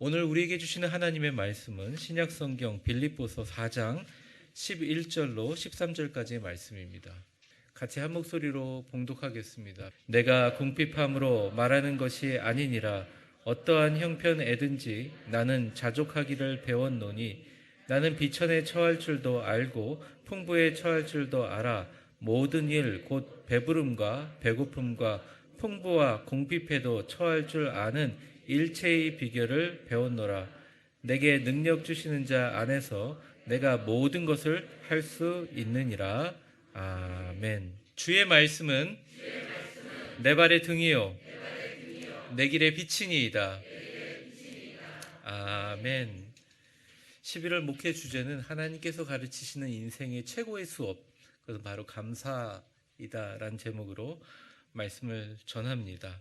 오늘 우리에게 주시는 하나님의 말씀은 신약성경 빌립보서 4장 11절로 13절까지의 말씀입니다. 같이 한 목소리로 봉독하겠습니다. 내가 궁핍함으로 말하는 것이 아니니라. 어떠한 형편에든지 나는 자족하기를 배웠노니 나는 비천에 처할 줄도 알고 풍부에 처할 줄도 알아. 모든 일 곧 배부름과 배고픔과 풍부와 궁핍에도 처할 줄 아는 일체의 비결을 배웠노라. 내게 능력 주시는 자 안에서 내가 모든 것을 할 수 있느니라. 아멘. 주의 말씀은 내 발의 등이요 내 길의 빛이니이다. 아멘. 11월 목회 주제는 하나님께서 가르치시는 인생의 최고의 수업, 그것은 바로 감사이다라는 제목으로 말씀을 전합니다.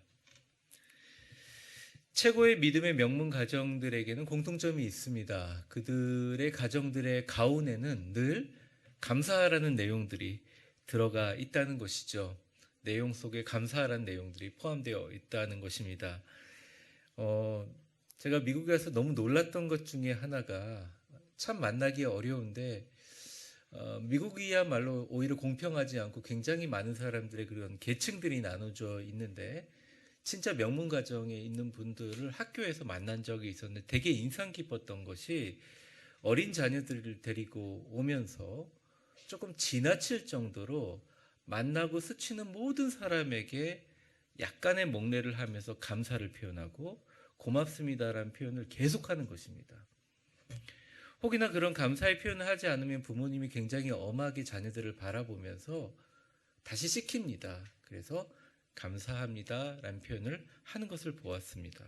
최고의 믿음의 명문 가정들에게는 공통점이 있습니다. 그들의 가정들의 가운데는 늘 감사하라는 내용들이 들어가 있다는 것이죠. 내용 속에 감사하라는 내용들이 포함되어 있다는 것입니다. 제가 미국에 가서 너무 놀랐던 것 중에 하나가, 참 만나기 어려운데 미국이야말로 오히려 공평하지 않고 굉장히 많은 사람들의 그런 계층들이 나눠져 있는데, 진짜 명문 가정에 있는 분들을 학교에서 만난 적이 있었는데 되게 인상 깊었던 것이, 어린 자녀들을 데리고 오면서 조금 지나칠 정도로 만나고 스치는 모든 사람에게 약간의 목례를 하면서 감사를 표현하고 고맙습니다라는 표현을 계속하는 것입니다. 혹이나 그런 감사의 표현을 하지 않으면 부모님이 굉장히 엄하게 자녀들을 바라보면서 다시 시킵니다. 그래서 감사합니다라는 표현을 하는 것을 보았습니다.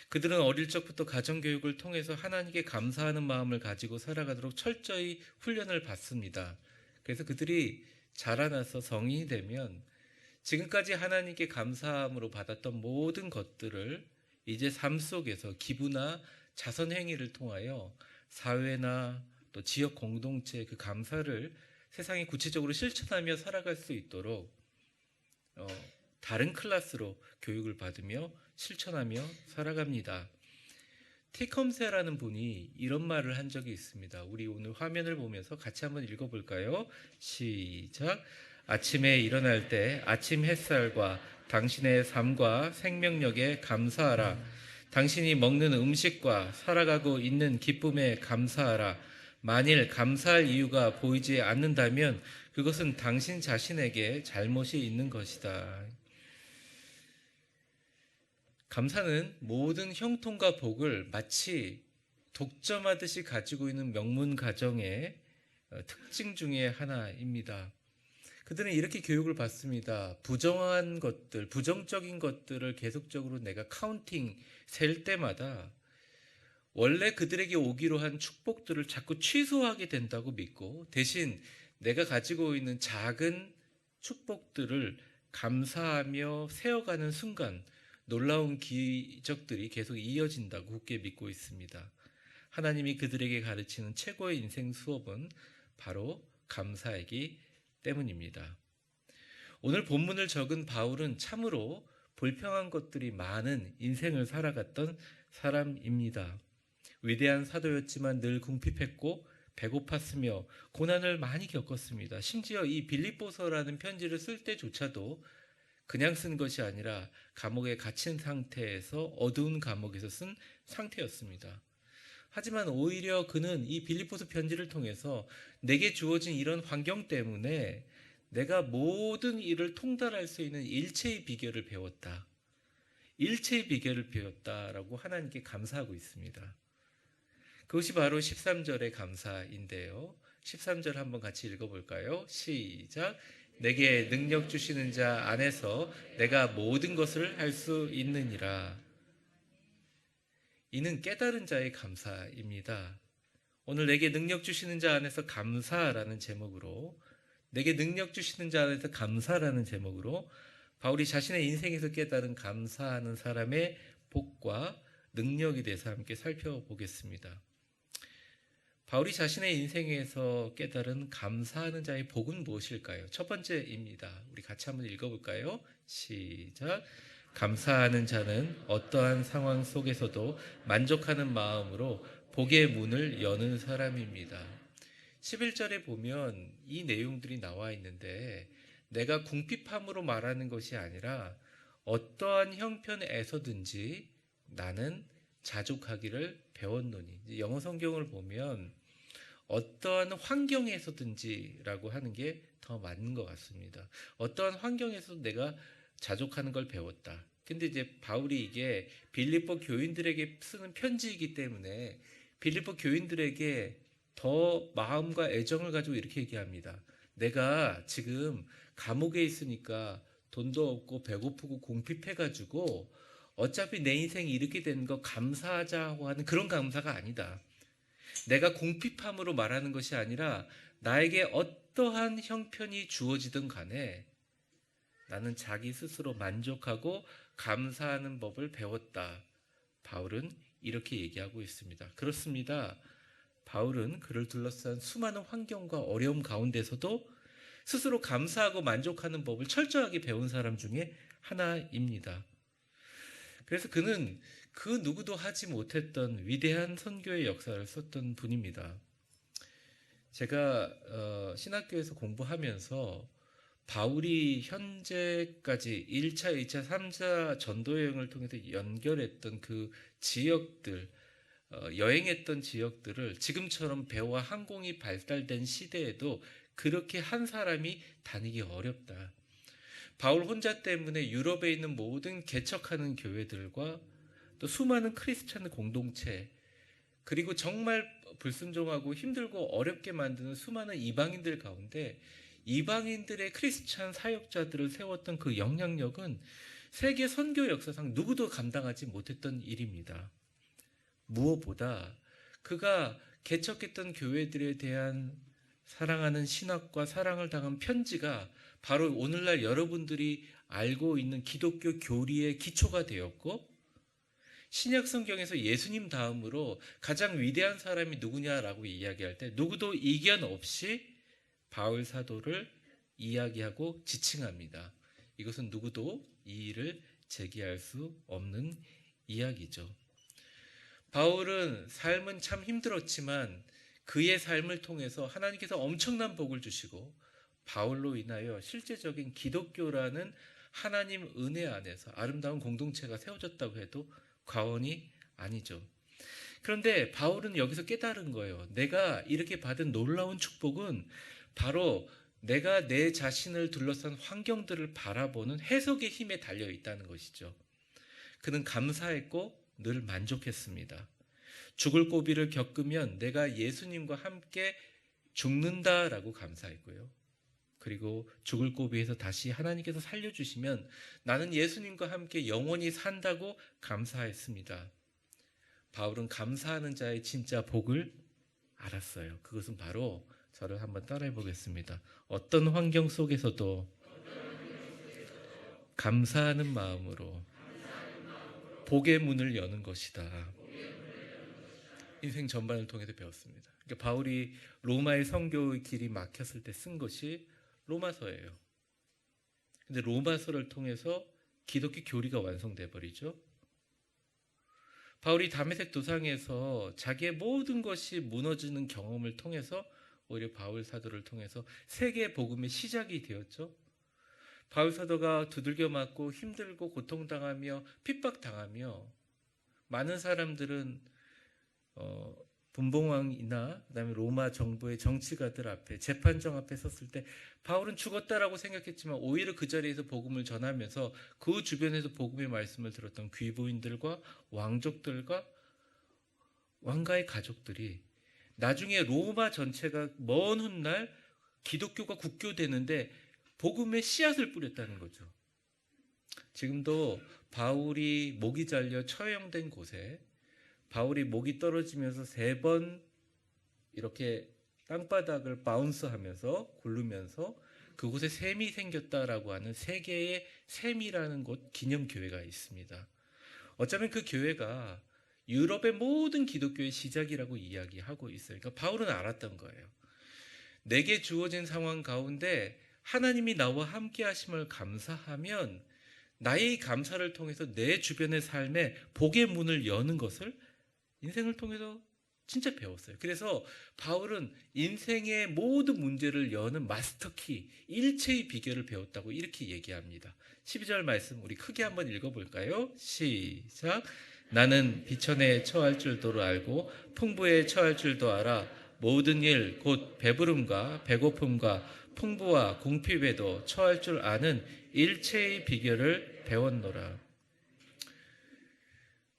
그들은 어릴 적부터 가정교육을 통해서 하나님께 감사하는 마음을 가지고 살아가도록 철저히 훈련을 받습니다. 그래서 그들이 자라나서 성인이 되면 지금까지 하나님께 감사함으로 받았던 모든 것들을 이제 삶 속에서 기부나 자선 행위를 통하여 사회나 또 지역 공동체의 그 감사를 세상에 구체적으로 실천하며 살아갈 수 있도록 다른 클래스로 교육을 받으며 실천하며 살아갑니다. 티컴세라는 분이 이런 말을 한 적이 있습니다. 우리 오늘 화면을 보면서 같이 한번 읽어볼까요? 시작. 아침에 일어날 때 아침 햇살과 당신의 삶과 생명력에 감사하라. 당신이 먹는 음식과 살아가고 있는 기쁨에 감사하라. 만일 감사할 이유가 보이지 않는다면 그것은 당신 자신에게 잘못이 있는 것이다. 감사는 모든 형통과 복을 마치 독점하듯이 가지고 있는 명문 가정의 특징 중에 하나입니다. 그들은 이렇게 교육을 받습니다. 부정한 것들, 부정적인 것들을 계속적으로 내가 카운팅, 셀 때마다 원래 그들에게 오기로 한 축복들을 자꾸 취소하게 된다고 믿고, 대신 내가 가지고 있는 작은 축복들을 감사하며 세어가는 순간 놀라운 기적들이 계속 이어진다고 굳게 믿고 있습니다. 하나님이 그들에게 가르치는 최고의 인생 수업은 바로 감사이기 때문입니다. 오늘 본문을 적은 바울은 참으로 불평한 것들이 많은 인생을 살아갔던 사람입니다. 위대한 사도였지만 늘 궁핍했고 배고팠으며 고난을 많이 겪었습니다. 심지어 이 빌립보서라는 편지를 쓸 때조차도 그냥 쓴 것이 아니라 감옥에 갇힌 상태에서, 어두운 감옥에서 쓴 상태였습니다. 하지만 오히려 그는 이 빌립보서 편지를 통해서 내게 주어진 이런 환경 때문에 내가 모든 일을 통달할 수 있는 일체의 비결을 배웠다. 일체의 비결을 배웠다라고 하나님께 감사하고 있습니다. 그것이 바로 13절의 감사인데요. 13절 한번 같이 읽어볼까요? 시작. 내게 능력 주시는 자 안에서 내가 모든 것을 할 수 있느니라. 이는 깨달은 자의 감사입니다. 오늘 내게 능력 주시는 자 안에서 감사라는 제목으로, 내게 능력 주시는 자 안에서 감사라는 제목으로 바울이 자신의 인생에서 깨달은 감사하는 사람의 복과 능력에 대해서 함께 살펴보겠습니다. 바울이 자신의 인생에서 깨달은 감사하는 자의 복은 무엇일까요? 첫 번째입니다. 우리 같이 한번 읽어볼까요? 시작. 감사하는 자는 어떠한 상황 속에서도 만족하는 마음으로 복의 문을 여는 사람입니다. 11절에 보면 이 내용들이 나와 있는데 내가 궁핍함으로 말하는 것이 아니라 어떠한 형편에서든지 나는 자족하기를 배웠노니. 영어 성경을 보면 어떠한 환경에서든지라고 하는 게 더 맞는 것 같습니다. 어떠한 환경에서도 내가 자족하는 걸 배웠다. 근데 이제 바울이 이게 빌립보 교인들에게 쓰는 편지이기 때문에 빌립보 교인들에게 더 마음과 애정을 가지고 이렇게 얘기합니다. 내가 지금 감옥에 있으니까 돈도 없고 배고프고 공핍해가지고 어차피 내 인생이 이렇게 된 거 감사하자고 하는 그런 감사가 아니다. 내가 궁핍함으로 말하는 것이 아니라 나에게 어떠한 형편이 주어지든 간에 나는 자기 스스로 만족하고 감사하는 법을 배웠다. 바울은 이렇게 얘기하고 있습니다. 그렇습니다. 바울은 그를 둘러싼 수많은 환경과 어려움 가운데서도 스스로 감사하고 만족하는 법을 철저하게 배운 사람 중에 하나입니다. 그래서 그는 그 누구도 하지 못했던 위대한 선교의 역사를 썼던 분입니다. 제가 신학교에서 공부하면서 바울이 현재까지 1차, 2차, 3차 전도 여행을 통해서 연결했던 그 지역들, 여행했던 지역들을 지금처럼 배와 항공이 발달된 시대에도 그렇게 한 사람이 다니기 어렵다. 바울 혼자 때문에 유럽에 있는 모든 개척하는 교회들과 또 수많은 크리스찬 공동체, 그리고 정말 불순종하고 힘들고 어렵게 만드는 수많은 이방인들 가운데 이방인들의 크리스찬 사역자들을 세웠던 그 영향력은 세계 선교 역사상 누구도 감당하지 못했던 일입니다. 무엇보다 그가 개척했던 교회들에 대한 사랑하는 신학과 사랑을 당한 편지가 바로 오늘날 여러분들이 알고 있는 기독교 교리의 기초가 되었고, 신약 성경에서 예수님 다음으로 가장 위대한 사람이 누구냐라고 이야기할 때 누구도 이견 없이 바울 사도를 이야기하고 지칭합니다. 이것은 누구도 이의를 제기할 수 없는 이야기죠. 바울은 삶은 참 힘들었지만 그의 삶을 통해서 하나님께서 엄청난 복을 주시고 바울로 인하여 실제적인 기독교라는 하나님 은혜 안에서 아름다운 공동체가 세워졌다고 해도 과언이 아니죠. 그런데 바울은 여기서 깨달은 거예요. 내가 이렇게 받은 놀라운 축복은 바로 내가 내 자신을 둘러싼 환경들을 바라보는 해석의 힘에 달려 있다는 것이죠. 그는 감사했고 늘 만족했습니다. 죽을 고비를 겪으면 내가 예수님과 함께 죽는다라고 감사했고요. 그리고 죽을 고비에서 다시 하나님께서 살려주시면 나는 예수님과 함께 영원히 산다고 감사했습니다. 바울은 감사하는 자의 진짜 복을 알았어요. 그것은 바로 저를 한번 따라해 보겠습니다. 어떤 환경 속에서도 감사하는 마음으로 복의 문을 여는 것이다. 인생 전반을 통해서 배웠습니다. 그러니까 바울이 로마의 선교의 길이 막혔을 때 쓴 것이 로마서예요. 근데 로마서를 통해서 기독교 교리가 완성돼 버리죠. 바울이 다메섹 도상에서 자기의 모든 것이 무너지는 경험을 통해서 오히려 바울 사도를 통해서 세계 복음의 시작이 되었죠. 바울 사도가 두들겨 맞고 힘들고 고통당하며 핍박당하며 많은 사람들은 분봉왕이나 그다음에 로마 정부의 정치가들 앞에 재판정 앞에 섰을 때 바울은 죽었다라고 생각했지만 오히려 그 자리에서 복음을 전하면서 그 주변에서 복음의 말씀을 들었던 귀부인들과 왕족들과 왕가의 가족들이 나중에 로마 전체가 먼 훗날 기독교가 국교되는데 복음의 씨앗을 뿌렸다는 거죠. 지금도 바울이 목이 잘려 처형된 곳에 바울이 목이 떨어지면서 3번 이렇게 땅바닥을 바운스하면서 굴르면서 그곳에 샘이 생겼다라고 하는 세계의 샘이라는 곳 기념교회가 있습니다. 어쩌면 그 교회가 유럽의 모든 기독교의 시작이라고 이야기하고 있어요. 그러니까 바울은 알았던 거예요. 내게 주어진 상황 가운데 하나님이 나와 함께 하심을 감사하면 나의 감사를 통해서 내 주변의 삶에 복의 문을 여는 것을 인생을 통해서 진짜 배웠어요. 그래서 바울은 인생의 모든 문제를 여는 마스터키, 일체의 비결을 배웠다고 이렇게 얘기합니다. 12절 말씀 우리 크게 한번 읽어볼까요? 시작. 나는 비천에 처할 줄도 알고 풍부에 처할 줄도 알아. 모든 일 곧 배부름과 배고픔과 풍부와 궁핍에도 처할 줄 아는 일체의 비결을 배웠노라.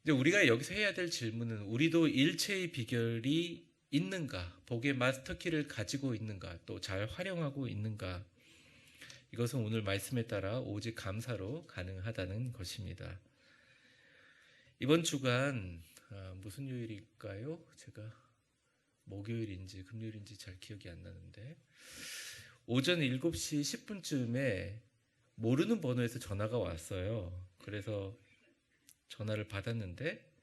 근데 우리가 여기서 해야 될 질문은 우리도 일체의 비결이 있는가? 복의 마스터키를 가지고 있는가? 또 잘 활용하고 있는가? 이것은 오늘 말씀에 따라 오직 감사로 가능하다는 것입니다. 이번 주간 무슨 요일일까요? 제가 목요일인지 금요일인지 잘 기억이 안 나는데 오전 7시 10분쯤에 모르는 번호에서 전화가 왔어요. 그래서 전화를 받았는데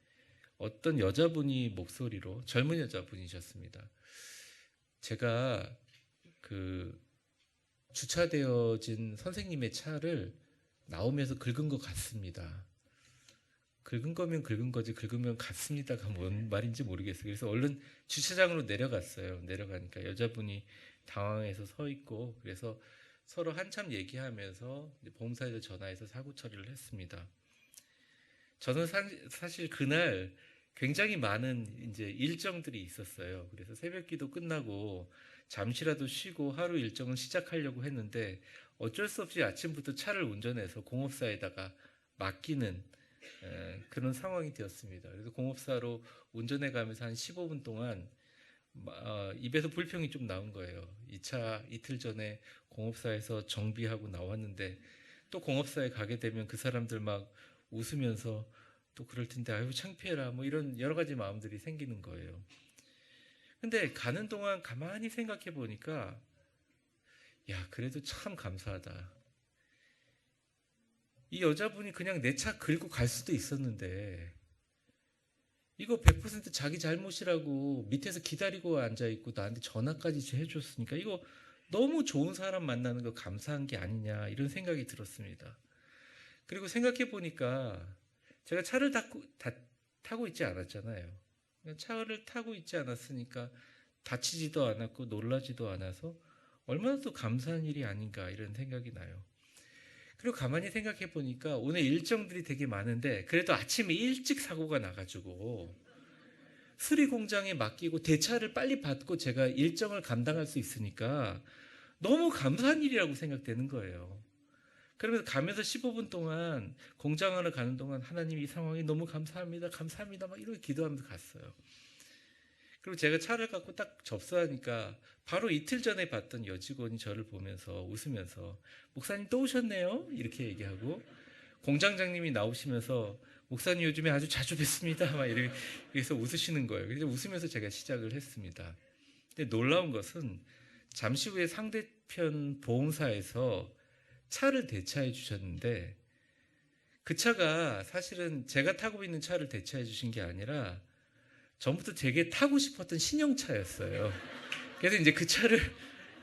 어떤 여자분이 목소리로 젊은 여자분이셨습니다. 제가 그 주차되어진 선생님의 차를 나오면서 긁은 것 같습니다. 긁은 거면 긁은 거지 긁으면 같습니다가 뭔 말인지 모르겠어요. 그래서 얼른 주차장으로 내려갔어요. 내려가니까 여자분이 당황해서 서 있고 그래서 서로 한참 얘기하면서 보험사에서 전화해서 사고 처리를 했습니다. 저는 사실 그날 굉장히 많은 이제 일정들이 있었어요. 그래서 새벽기도 끝나고 잠시라도 쉬고 하루 일정을 시작하려고 했는데 어쩔 수 없이 아침부터 차를 운전해서 공업사에다가 맡기는 그런 상황이 되었습니다. 그래서 공업사로 운전해 가면서 한 15분 동안 입에서 불평이 좀 나온 거예요. 이 차 이틀 전에 공업사에서 정비하고 나왔는데 또 공업사에 가게 되면 그 사람들 막 웃으면서 또 그럴 텐데 아유 창피해라 뭐 이런 여러 가지 마음들이 생기는 거예요. 근데 가는 동안 가만히 생각해 보니까 야 그래도 참 감사하다. 이 여자분이 그냥 내 차 긁고 갈 수도 있었는데 이거 100% 자기 잘못이라고 밑에서 기다리고 앉아있고 나한테 전화까지 해줬으니까 이거 너무 좋은 사람 만나는 거 감사한 게 아니냐 이런 생각이 들었습니다. 그리고 생각해 보니까 제가 차를 타고 있지 않았잖아요. 차를 타고 있지 않았으니까 다치지도 않았고 놀라지도 않아서 얼마나 또 감사한 일이 아닌가 이런 생각이 나요. 그리고 가만히 생각해 보니까 오늘 일정들이 되게 많은데 그래도 아침에 일찍 사고가 나가지고 수리 공장에 맡기고 대차를 빨리 받고 제가 일정을 감당할 수 있으니까 너무 감사한 일이라고 생각되는 거예요. 그러면서 가면서 15분 동안 공장하러 가는 동안 하나님 이 상황이 너무 감사합니다. 감사합니다. 막 이렇게 기도하면서 갔어요. 그리고 제가 차를 갖고 딱 접수하니까 바로 이틀 전에 봤던 여직원이 저를 보면서 웃으면서 목사님 또 오셨네요. 이렇게 얘기하고 공장장님이 나오시면서 목사님 요즘에 아주 자주 뵙습니다. 막 이렇게 해서 웃으시는 거예요. 그래서 웃으면서 제가 시작을 했습니다. 근데 놀라운 것은 잠시 후에 상대편 보험사에서 차를 대차해 주셨는데 그 차가 사실은 제가 타고 있는 차를 대차해 주신 게 아니라 전부터 되게 타고 싶었던 신형차였어요. 그래서 이제 그 차를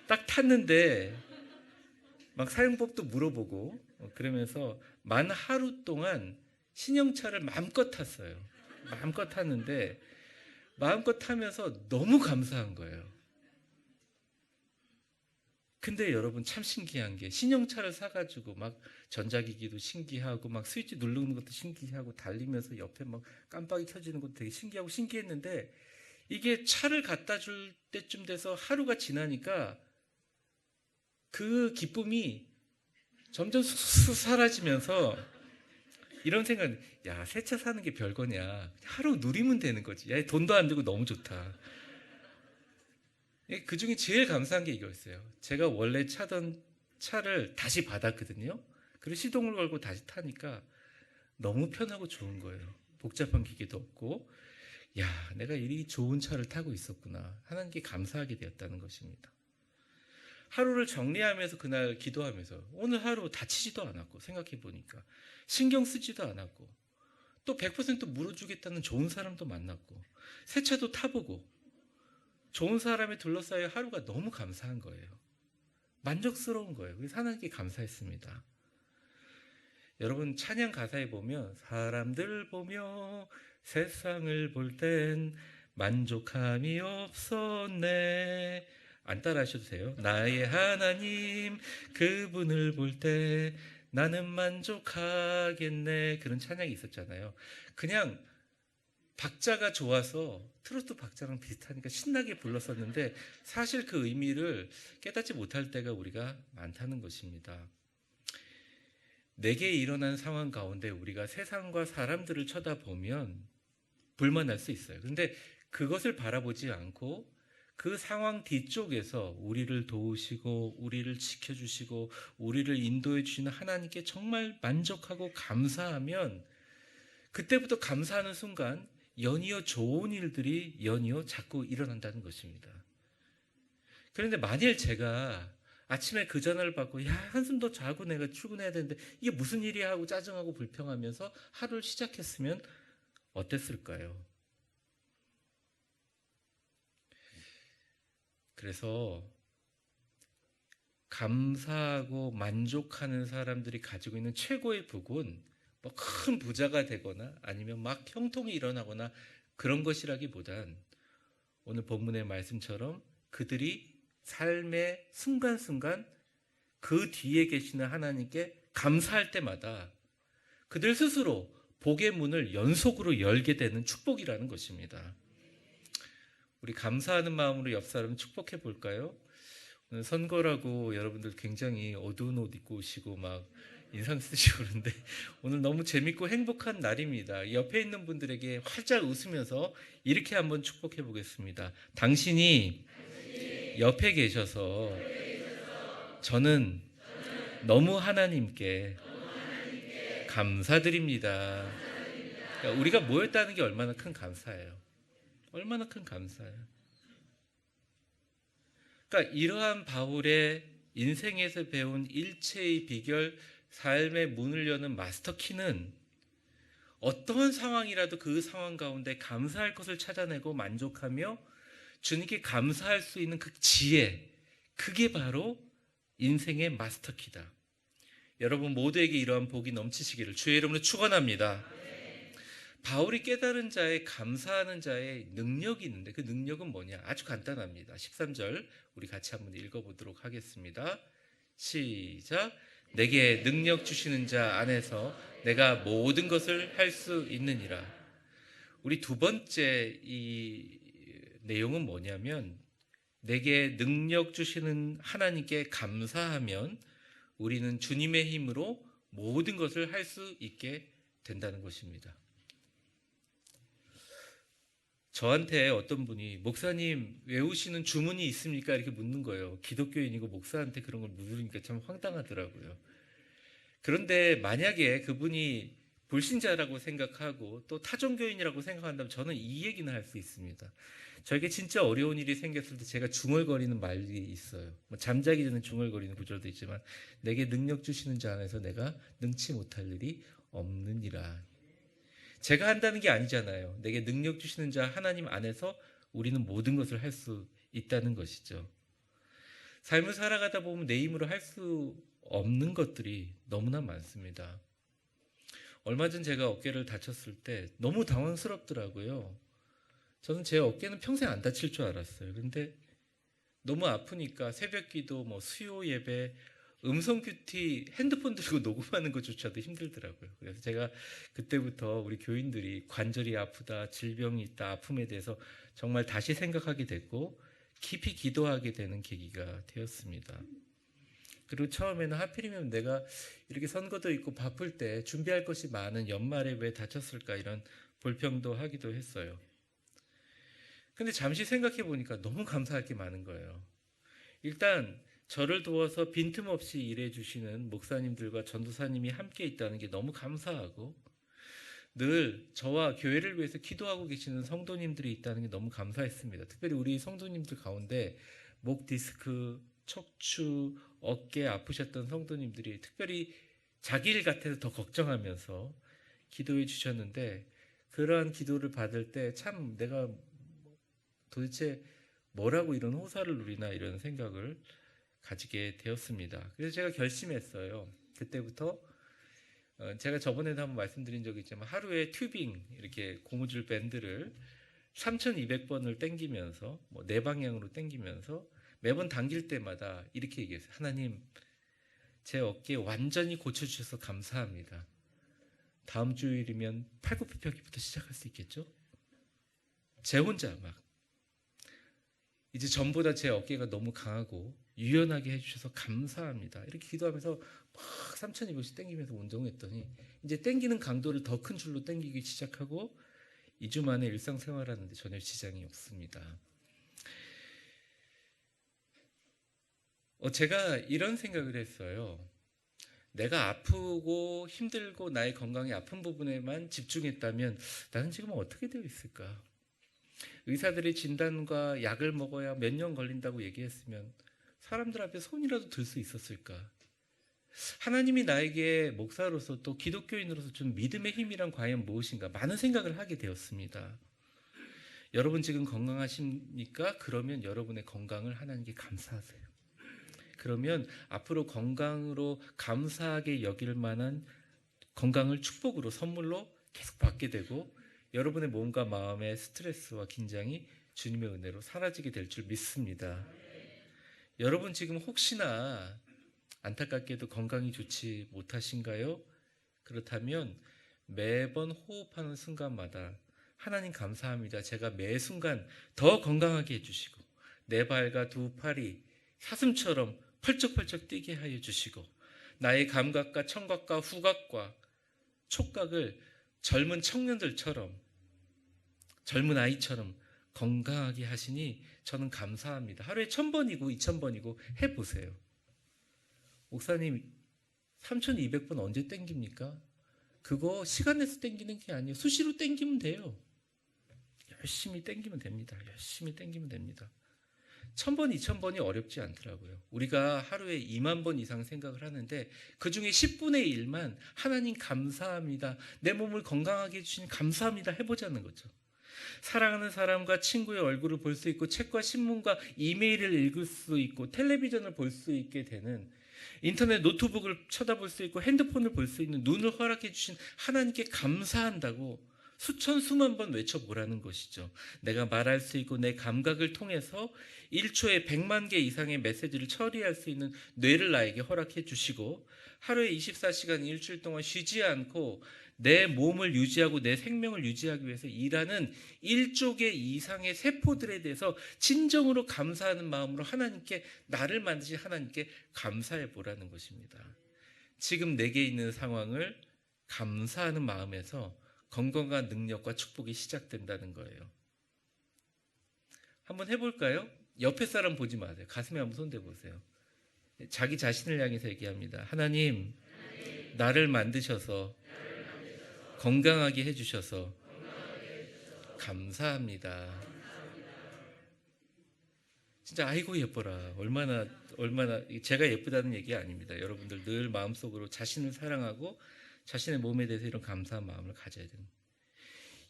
딱 탔는데 막 사용법도 물어보고 그러면서 만 하루 동안 신형차를 마음껏 탔어요. 마음껏 탔는데 마음껏 타면서 너무 감사한 거예요. 근데 여러분 참 신기한 게 신형차를 사가지고 막 전자기기도 신기하고 막 스위치 누르는 것도 신기하고 달리면서 옆에 막 깜빡이 켜지는 것도 되게 신기하고 신기했는데 이게 차를 갖다 줄 때쯤 돼서 하루가 지나니까 그 기쁨이 점점 쑥쑥 사라지면서 이런 생각, 야, 새 차 사는 게 별거냐. 하루 누리면 되는 거지. 야, 돈도 안 들고 너무 좋다. 그 중에 제일 감사한 게 이거였어요. 제가 원래 차던 차를 다시 받았거든요. 그리고 시동을 걸고 다시 타니까 너무 편하고 좋은 거예요. 복잡한 기계도 없고, 야, 내가 이 좋은 차를 타고 있었구나. 하나님께 감사하게 되었다는 것입니다. 하루를 정리하면서 그날 기도하면서 오늘 하루 다치지도 않았고 생각해 보니까 신경 쓰지도 않았고 또 100% 물어주겠다는 좋은 사람도 만났고 새 차도 타보고 좋은 사람에 둘러싸여 하루가 너무 감사한 거예요. 만족스러운 거예요. 그래서 하나님께 감사했습니다. 여러분 찬양 가사에 보면 사람들 보며 세상을 볼 땐 만족함이 없었네. 안 따라 하셔도 돼요. 나의 하나님 그분을 볼 때 나는 만족하겠네. 그런 찬양이 있었잖아요. 그냥 박자가 좋아서 트로트 박자랑 비슷하니까 신나게 불렀었는데 사실 그 의미를 깨닫지 못할 때가 우리가 많다는 것입니다. 내게 일어난 상황 가운데 우리가 세상과 사람들을 쳐다보면 불만날 수 있어요. 그런데 그것을 바라보지 않고 그 상황 뒤쪽에서 우리를 도우시고 우리를 지켜주시고 우리를 인도해 주시는 하나님께 정말 만족하고 감사하면 그때부터 감사하는 순간 연이어 좋은 일들이 연이어 자꾸 일어난다는 것입니다. 그런데 만일 제가 아침에 그 전화를 받고 야 한숨 더 자고 내가 출근해야 되는데 이게 무슨 일이야 하고 짜증하고 불평하면서 하루를 시작했으면 어땠을까요? 그래서 감사하고 만족하는 사람들이 가지고 있는 최고의 복은 뭐 큰 부자가 되거나 아니면 막 형통이 일어나거나 그런 것이라기보단 오늘 본문의 말씀처럼 그들이 삶의 순간순간 그 뒤에 계시는 하나님께 감사할 때마다 그들 스스로 복의 문을 연속으로 열게 되는 축복이라는 것입니다. 우리 감사하는 마음으로 옆 사람 축복해 볼까요? 오늘 선거라고 여러분들 굉장히 어두운 옷 입고 오시고 막 인상 쓰시고 그러는데 오늘 너무 재밌고 행복한 날입니다. 옆에 있는 분들에게 활짝 웃으면서 이렇게 한번 축복해 보겠습니다. 당신이 옆에 계셔서 저는 너무 하나님께 감사드립니다. 그러니까 우리가 모였다는 게 얼마나 큰 감사예요. 얼마나 큰 감사예요. 그러니까 이러한 바울의 인생에서 배운 일체의 비결, 삶의 문을 여는 마스터키는 어떠한 상황이라도 그 상황 가운데 감사할 것을 찾아내고 만족하며 주님께 감사할 수 있는 그 지혜, 그게 바로 인생의 마스터키다. 여러분 모두에게 이러한 복이 넘치시기를 주의 이름으로 축원합니다. 바울이 깨달은 자의 감사하는 자의 능력이 있는데 그 능력은 뭐냐? 아주 간단합니다. 13절 우리 같이 한번 읽어보도록 하겠습니다. 시작. 내게 능력 주시는 자 안에서 내가 모든 것을 할 수 있느니라. 우리 두 번째 이 내용은 뭐냐면 내게 능력 주시는 하나님께 감사하면 우리는 주님의 힘으로 모든 것을 할 수 있게 된다는 것입니다. 저한테 어떤 분이 목사님 외우시는 주문이 있습니까? 이렇게 묻는 거예요. 기독교인이고 목사한테 그런 걸 물으니까 참 황당하더라고요. 그런데 만약에 그분이 불신자라고 생각하고 또 타종교인이라고 생각한다면 저는 이 얘기는 할 수 있습니다. 저에게 진짜 어려운 일이 생겼을 때 제가 중얼거리는 말이 있어요. 뭐 잠자기 전에 중얼거리는 구절도 있지만 내게 능력 주시는 자 안에서 내가 능치 못할 일이 없느니라. 제가 한다는 게 아니잖아요. 내게 능력 주시는 자 하나님 안에서 우리는 모든 것을 할 수 있다는 것이죠. 삶을 살아가다 보면 내 힘으로 할 수 없는 것들이 너무나 많습니다. 얼마 전 제가 어깨를 다쳤을 때 너무 당황스럽더라고요. 저는 제 어깨는 평생 안 다칠 줄 알았어요. 근데 너무 아프니까 새벽기도, 수요 예배, 음성 큐티 핸드폰 들고 녹음하는 것조차도 힘들더라고요. 그래서 제가 그때부터 우리 교인들이 관절이 아프다, 질병이 있다, 아픔에 대해서 정말 다시 생각하게 됐고 깊이 기도하게 되는 계기가 되었습니다. 그리고 처음에는 하필이면 내가 이렇게 선거도 있고 바쁠 때 준비할 것이 많은 연말에 왜 다쳤을까 이런 불평도 하기도 했어요. 근데 잠시 생각해 보니까 너무 감사할 게 많은 거예요. 일단 저를 도와서 빈틈없이 일해 주시는 목사님들과 전도사님이 함께 있다는 게 너무 감사하고 늘 저와 교회를 위해서 기도하고 계시는 성도님들이 있다는 게 너무 감사했습니다. 특별히 우리 성도님들 가운데 목 디스크, 척추, 어깨 아프셨던 성도님들이 특별히 자기 일 같아서 더 걱정하면서 기도해 주셨는데 그러한 기도를 받을 때 참 내가 도대체 뭐라고 이런 호사를 누리나 이런 생각을 가지게 되었습니다. 그래서 제가 결심했어요. 그때부터 제가 저번에도 한번 말씀드린 적이 있지만 하루에 튜빙 이렇게 고무줄 밴드를 3,200번을 땡기면서 뭐 네 방향으로 땡기면서 매번 당길 때마다 이렇게 얘기했어요. 하나님, 제 어깨 완전히 고쳐주셔서 감사합니다. 다음 주일이면 팔굽혀펴기부터 시작할 수 있겠죠? 제 혼자 막 이제 전보다 제 어깨가 너무 강하고 유연하게 해주셔서 감사합니다. 이렇게 기도하면서 막 3,200씩 땡기면서 운동했더니 이제 땡기는 강도를 더 큰 줄로 땡기기 시작하고 2주 만에 일상생활하는데 전혀 지장이 없습니다. 제가 이런 생각을 했어요. 내가 아프고 힘들고 나의 건강이 아픈 부분에만 집중했다면 나는 지금 어떻게 되어 있을까? 의사들의 진단과 약을 먹어야 몇 년 걸린다고 얘기했으면 사람들 앞에 손이라도 들 수 있었을까? 하나님이 나에게 목사로서 또 기독교인으로서 준 믿음의 힘이란 과연 무엇인가? 많은 생각을 하게 되었습니다. 여러분 지금 건강하십니까? 그러면 여러분의 건강을 하나님께 감사하세요. 그러면 앞으로 건강으로 감사하게 여길 만한 건강을 축복으로 선물로 계속 받게 되고 여러분의 몸과 마음의 스트레스와 긴장이 주님의 은혜로 사라지게 될 줄 믿습니다. 여러분 지금 혹시나 안타깝게도 건강이 좋지 못하신가요? 그렇다면 매번 호흡하는 순간마다 하나님 감사합니다. 제가 매 순간 더 건강하게 해주시고 내 발과 두 팔이 사슴처럼 펄쩍펄쩍 뛰게 하여 주시고 나의 감각과 청각과 후각과 촉각을 젊은 청년들처럼 젊은 아이처럼 건강하게 하시니 저는 감사합니다. 하루에 1,000번이고 2,000번이고 해보세요. 목사님 3,200번 언제 땡깁니까? 그거 시간 내서 땡기는 게 아니에요. 수시로 땡기면 돼요. 열심히 땡기면 됩니다. 열심히 땡기면 됩니다. 1,000번, 2,000번이 어렵지 않더라고요. 우리가 하루에 2만 번 이상 생각을 하는데 그중에 10분의 1만 하나님 감사합니다. 내 몸을 건강하게 해주신 감사합니다. 해보자는 거죠. 사랑하는 사람과 친구의 얼굴을 볼 수 있고 책과 신문과 이메일을 읽을 수 있고 텔레비전을 볼 수 있게 되는 인터넷 노트북을 쳐다볼 수 있고 핸드폰을 볼 수 있는 눈을 허락해 주신 하나님께 감사한다고 수천 수만 번 외쳐보라는 것이죠. 내가 말할 수 있고 내 감각을 통해서 1초에 100만 개 이상의 메시지를 처리할 수 있는 뇌를 나에게 허락해 주시고 하루에 24시간 일주일 동안 쉬지 않고 내 몸을 유지하고 내 생명을 유지하기 위해서 일하는 1조 개 이상의 세포들에 대해서 진정으로 감사하는 마음으로 하나님께 나를 만드신 하나님께 감사해 보라는 것입니다. 지금 내게 있는 상황을 감사하는 마음에서 건강한 능력과 축복이 시작된다는 거예요. 한번 해볼까요? 옆에 사람 보지 마세요. 가슴에 한번 손 대보세요. 자기 자신을 향해서 얘기합니다. 하나님, 나를 만드셔서 건강하게 해주셔서 감사합니다. 진짜 아이고 예뻐라. 얼마나 제가 예쁘다는 얘기 아닙니다. 여러분들 늘 마음속으로 자신을 사랑하고 자신의 몸에 대해서 이런 감사한 마음을 가져야 됩니다.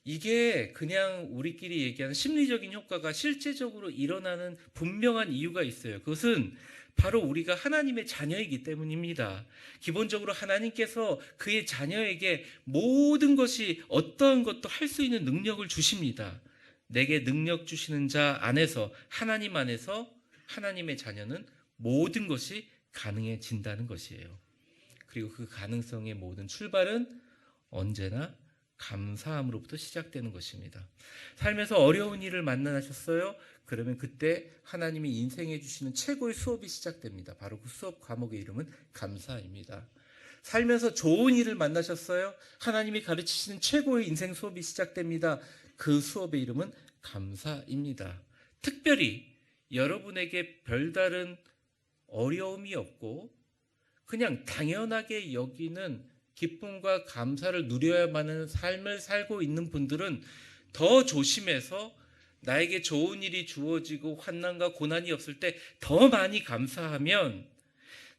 이게 그냥 우리끼리 얘기하는 심리적인 효과가 실제적으로 일어나는 분명한 이유가 있어요. 그것은 바로 우리가 하나님의 자녀이기 때문입니다. 기본적으로 하나님께서 그의 자녀에게 모든 것이 어떠한 것도 할 수 있는 능력을 주십니다. 내게 능력 주시는 자 안에서 하나님 안에서 하나님의 자녀는 모든 것이 가능해진다는 것이에요. 그리고 그 가능성의 모든 출발은 언제나 감사함으로부터 시작되는 것입니다. 삶에서 어려운 일을 만나셨어요? 그러면 그때 하나님이 인생에 주시는 최고의 수업이 시작됩니다. 바로 그 수업 과목의 이름은 감사입니다. 살면서 좋은 일을 만나셨어요? 하나님이 가르치시는 최고의 인생 수업이 시작됩니다. 그 수업의 이름은 감사입니다. 특별히 여러분에게 별다른 어려움이 없고 그냥 당연하게 여기는 기쁨과 감사를 누려야만 하는 삶을 살고 있는 분들은 더 조심해서 나에게 좋은 일이 주어지고 환난과 고난이 없을 때 더 많이 감사하면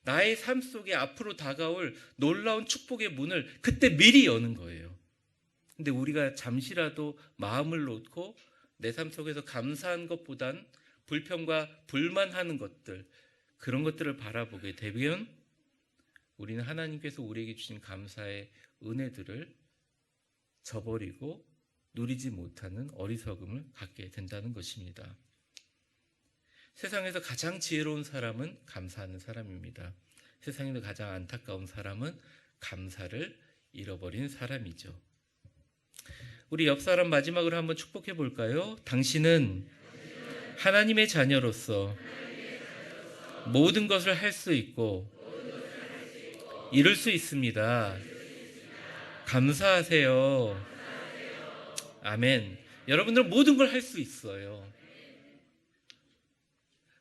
나의 삶 속에 앞으로 다가올 놀라운 축복의 문을 그때 미리 여는 거예요. 근데 우리가 잠시라도 마음을 놓고 내 삶 속에서 감사한 것보단 불평과 불만하는 것들, 그런 것들을 바라보게 되면 우리는 하나님께서 우리에게 주신 감사의 은혜들을 저버리고 누리지 못하는 어리석음을 갖게 된다는 것입니다. 세상에서 가장 지혜로운 사람은 감사하는 사람입니다. 세상에서 가장 안타까운 사람은 감사를 잃어버린 사람이죠. 우리 옆 사람 마지막으로 한번 축복해 볼까요? 당신은 하나님의 자녀로서 모든 것을 할 수 있고 이룰 수 있습니다. 감사하세요. 아멘. 여러분들은 모든 걸 할 수 있어요.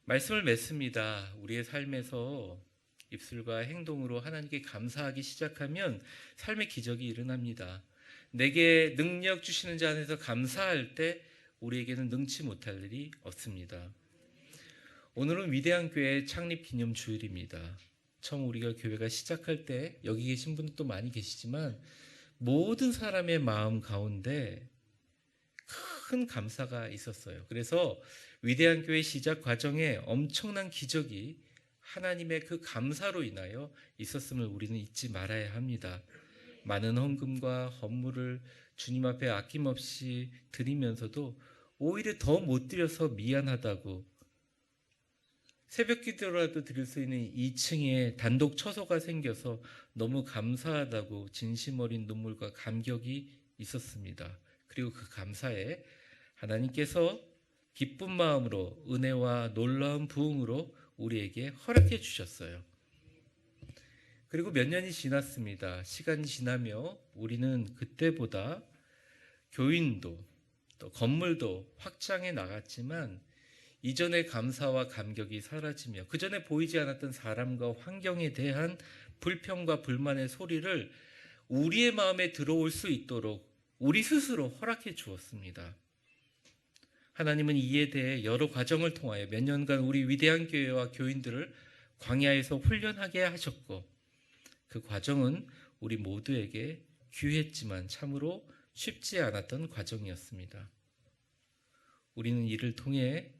말씀을 맺습니다. 우리의 삶에서 입술과 행동으로 하나님께 감사하기 시작하면 삶의 기적이 일어납니다. 내게 능력 주시는 자 안에서 감사할 때 우리에게는 능치 못할 일이 없습니다. 오늘은 위대한 교회 창립 기념 주일입니다. 처음 우리가 교회가 시작할 때 여기 계신 분들도 많이 계시지만 모든 사람의 마음 가운데 큰 감사가 있었어요. 그래서 위대한 교회 시작 과정에 엄청난 기적이 하나님의 그 감사로 인하여 있었음을 우리는 잊지 말아야 합니다. 많은 헌금과 헌물을 주님 앞에 아낌없이 드리면서도 오히려 더 못 드려서 미안하다고, 새벽 기도라도 드릴 수 있는 2층에 단독 처소가 생겨서 너무 감사하다고 진심 어린 눈물과 감격이 있었습니다. 그리고 그 감사에 하나님께서 기쁜 마음으로 은혜와 놀라운 부흥으로 우리에게 허락해 주셨어요. 그리고 몇 년이 지났습니다. 시간이 지나며 우리는 그때보다 교인도 또 건물도 확장해 나갔지만 이전의 감사와 감격이 사라지며 그전에 보이지 않았던 사람과 환경에 대한 불평과 불만의 소리를 우리의 마음에 들어올 수 있도록 우리 스스로 허락해 주었습니다. 하나님은 이에 대해 여러 과정을 통하여 몇 년간 우리 위대한 교회와 교인들을 광야에서 훈련하게 하셨고, 그 과정은 우리 모두에게 귀했지만 참으로 쉽지 않았던 과정이었습니다. 우리는 이를 통해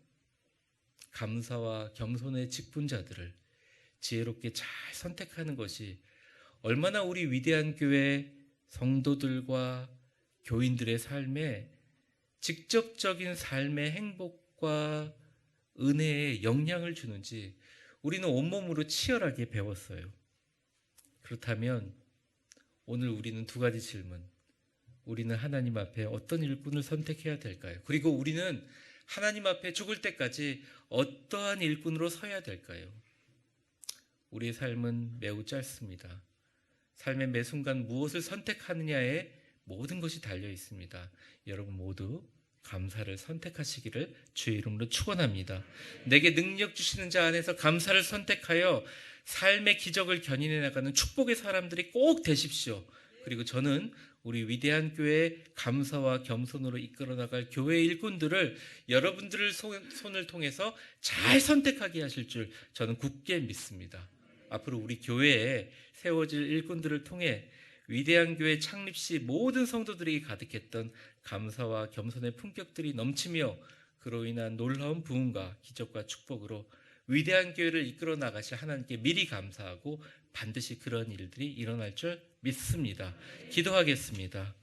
감사와 겸손의 직분자들을 지혜롭게 잘 선택하는 것이 얼마나 우리 위대한 교회 성도들과 교인들의 삶에 직접적인 삶의 행복과 은혜에 영향을 주는지 우리는 온몸으로 치열하게 배웠어요. 그렇다면 오늘 우리는 두 가지 질문. 우리는 하나님 앞에 어떤 일꾼을 선택해야 될까요? 그리고 우리는 하나님 앞에 죽을 때까지 어떠한 일꾼으로 서야 될까요? 우리의 삶은 매우 짧습니다. 삶의 매 순간 무엇을 선택하느냐에 모든 것이 달려 있습니다. 여러분 모두 감사를 선택하시기를 주의 이름으로 축원합니다. 내게 능력 주시는 자 안에서 감사를 선택하여 삶의 기적을 견인해 나가는 축복의 사람들이 꼭 되십시오. 그리고 저는 우리 위대한 교회의 감사와 겸손으로 이끌어 나갈 교회 일꾼들을 여러분들을 손을 통해서 잘 선택하게 하실 줄 저는 굳게 믿습니다. 앞으로 우리 교회에 세워질 일꾼들을 통해 위대한 교회 창립 시 모든 성도들에게 가득했던 감사와 겸손의 품격들이 넘치며 그로 인한 놀라운 부흥과 기적과 축복으로 위대한 교회를 이끌어 나가실 하나님께 미리 감사하고 반드시 그런 일들이 일어날 줄 믿습니다. 기도하겠습니다.